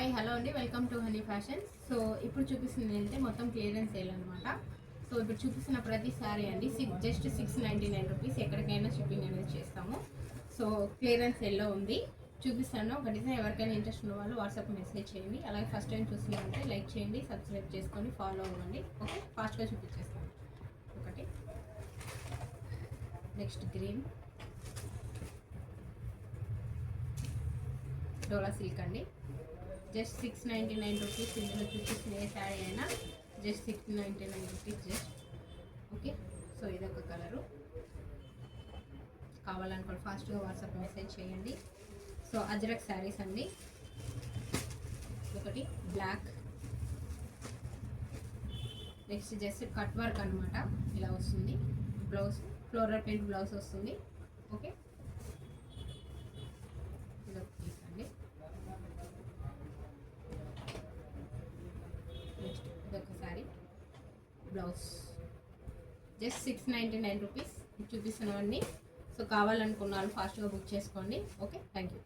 Hi hello అండి, welcome to honey fashion. So ఇప్పుడు చూపిస్తుంది అంటే మొత్తం క్లియరెన్స్ సేల్ అనమాట. సో ఇప్పుడు చూపిస్తున్న ప్రతి సారీ అండి జస్ట్ 699 రూపీస్. ఎక్కడికైనా షిప్పింగ్ అనేది చేస్తాము. సో క్లియరెన్స్ సేల్లో ఉంది, చూపిస్తాను. ఒక డిజైన్ ఎవరికైనా ఇంట్రెస్ట్ ఉన్న వాళ్ళు వాట్సాప్ మెసేజ్ చేయండి. అలాగే ఫస్ట్ టైం చూస్తున్నారంటే లైక్ చేయండి, సబ్స్క్రైబ్ చేసుకొని ఫాలో అవ్వండి. ఓకే, ఫాస్ట్గా చూపించేస్తాను. ఒకటి నెక్స్ట్ గ్రీన్ డోలా సిల్క్ అండి, జస్ట్ 699 రూపీస్. ఇందులో చూపిస్తున్న ఏ శారీ అయినా just 699 rupees just. Okay, so ఇదొక కలరు. కావాలనుకోండి ఫాస్ట్గా వాట్సాప్ మెసేజ్ చేయండి. సో అజ్రక్ శారీస్ అండి, ఒకటి black. Next just cut work అనమాట, ఇలా వస్తుంది. బ్లౌజ్ ఫ్లోరల్ ప్రింట్ బ్లౌజ్ వస్తుంది. ఓకే, ఇదొక పీస్ అండి. నెక్స్ట్ ఇదొక sari blouse, just 699 rupees చూపిస్తున్నవన్నీ. So కావాలనుకున్న వాళ్ళు ఫాస్ట్గా బుక్ చేసుకోండి. Okay, thank you.